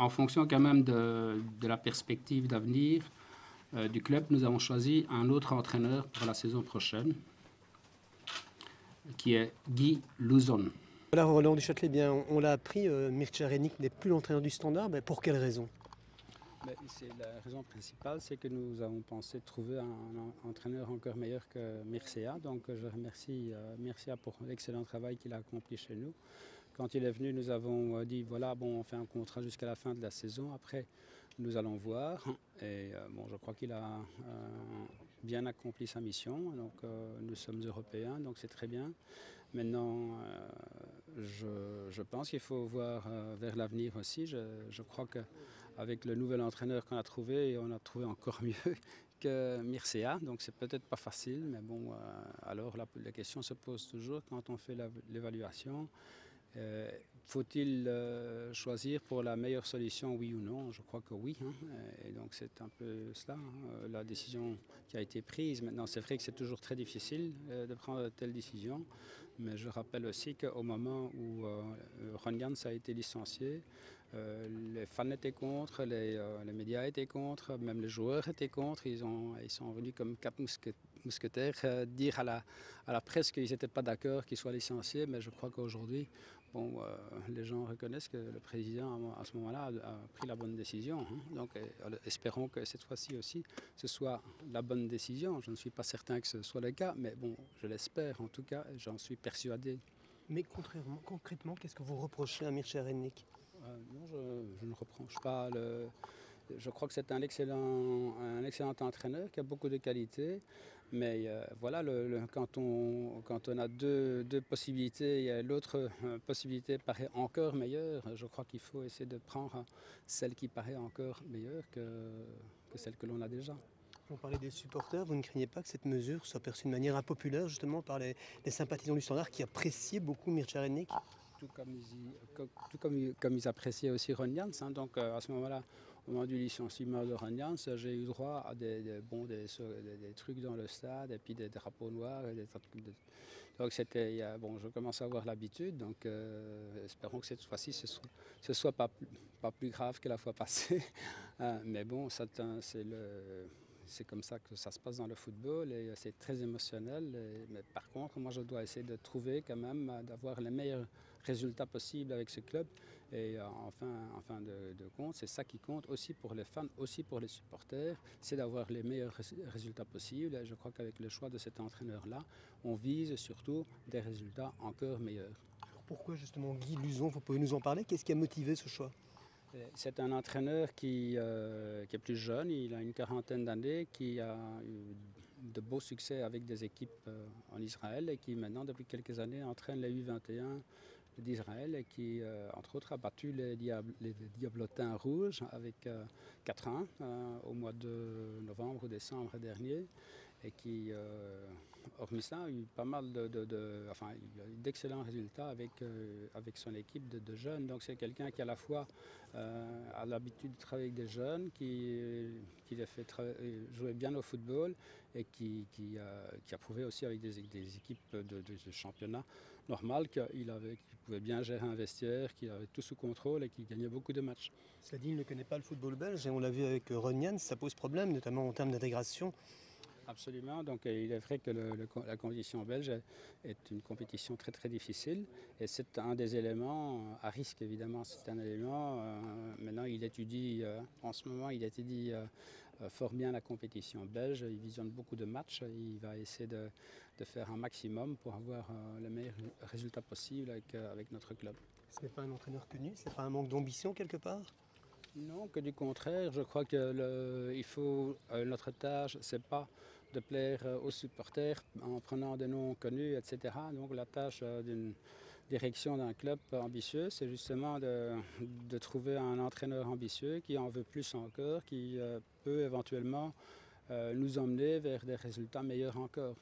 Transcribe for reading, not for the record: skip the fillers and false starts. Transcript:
en fonction quand même de la perspective d'avenir du club, nous avons choisi un autre entraîneur pour la saison prochaine, qui est Guy Louzon. Voilà, Roland du Châtelet, bien, on l'a appris, Mircea Renic n'est plus l'entraîneur du Standard. Mais pour quelle raison? La raison principale, c'est que nous avons pensé trouver un entraîneur encore meilleur que Mircea. Donc je remercie Mircea pour l'excellent travail qu'il a accompli chez nous. Quand il est venu, nous avons dit, voilà, bon, on fait un contrat jusqu'à la fin de la saison. Après, nous allons voir. Et bon, je crois qu'il a bien accompli sa mission. Donc nous sommes européens, donc c'est très bien. Maintenant, je pense qu'il faut voir vers l'avenir aussi. Je crois qu'avec le nouvel entraîneur qu'on a trouvé, on a trouvé encore mieux que Mircea. Donc c'est peut-être pas facile, mais bon, alors la question se pose toujours quand on fait l'évaluation. Faut-il choisir pour la meilleure solution, oui ou non? Je crois que oui. Et donc c'est un peu cela, la décision qui a été prise. Maintenant, c'est vrai que c'est toujours très difficile de prendre de telles décisions. Mais je rappelle aussi qu'au moment où Ron Jans a été licencié, les fans étaient contre, les médias étaient contre, même les joueurs étaient contre. Ils sont venus comme quatre mousquetaires dire à la presse qu'ils n'étaient pas d'accord qu'il soit licencié. Mais je crois qu'aujourd'hui, bon, les gens reconnaissent que le président, à ce moment-là, a pris la bonne décision. Donc, espérons que cette fois-ci aussi, ce soit la bonne décision. Je ne suis pas certain que ce soit le cas, mais bon, je l'espère en tout cas, j'en suis persuadé. Mais concrètement, qu'est-ce que vous reprochez à Mircea Renic? Non, je ne reproche pas. Je crois que c'est un excellent entraîneur qui a beaucoup de qualités. Mais voilà, quand on a deux possibilités et l'autre possibilité paraît encore meilleure, je crois qu'il faut essayer de prendre celle qui paraît encore meilleure que celle que l'on a déjà. On parlait des supporters, vous ne craignez pas que cette mesure soit perçue de manière impopulaire justement par les sympathisants du Standard qui appréciaient beaucoup Mircea Renic? Tout comme ils appréciaient aussi Ron Jans. Donc à ce moment-là, au moment du licenciement de Ron Jans, j'ai eu droit à des trucs dans le stade et puis des drapeaux noirs. Donc c'était, bon, je commence à avoir l'habitude. Donc espérons que cette fois-ci ce soit pas plus grave que la fois passée. Mais bon, c'est comme ça que ça se passe dans le football et c'est très émotionnel. Mais par contre, moi, je dois essayer de trouver quand même, d'avoir les meilleurs résultats possibles avec ce club. Et en fin de compte, c'est ça qui compte aussi pour les fans, aussi pour les supporters, c'est d'avoir les meilleurs résultats possibles. Et je crois qu'avec le choix de cet entraîneur-là, on vise surtout des résultats encore meilleurs. Alors pourquoi justement Guy Louzon? Vous pouvez nous en parler? Qu'est-ce qui a motivé ce choix? C'est un entraîneur qui est plus jeune, il a une quarantaine d'années, qui a eu de beaux succès avec des équipes en Israël et qui maintenant, depuis quelques années, entraîne les U21 d'Israël et qui, entre autres, a battu les Diablotins rouges avec 4-1 au mois de novembre ou décembre dernier et qui, hormis ça, a eu pas mal d'excellents résultats avec son équipe de jeunes. Donc c'est quelqu'un qui à la fois a l'habitude de travailler avec des jeunes, qui les fait jouer bien au football et qui a prouvé aussi avec des équipes de championnat normal qu'il pouvait bien gérer un vestiaire, qu'il avait tout sous contrôle et qu'il gagnait beaucoup de matchs. Cela dit, il ne connaît pas le football belge et on l'a vu avec Ron Jans, ça pose problème, notamment en termes d'intégration. Absolument. Donc il est vrai que la compétition belge est une compétition très très difficile et c'est un des éléments à risque évidemment. C'est un élément. Maintenant il étudie en ce moment il étudie fort bien la compétition belge. Il visionne beaucoup de matchs. Il va essayer de faire un maximum pour avoir le meilleur résultat possible avec notre club. Ce n'est pas un entraîneur connu, c'est pas un manque d'ambition quelque part? Non, que du contraire. Je crois que notre tâche, c'est pas de plaire aux supporters en prenant des noms connus, etc. Donc la tâche d'une direction d'un club ambitieux, c'est justement de trouver un entraîneur ambitieux qui en veut plus encore, qui peut éventuellement nous emmener vers des résultats meilleurs encore.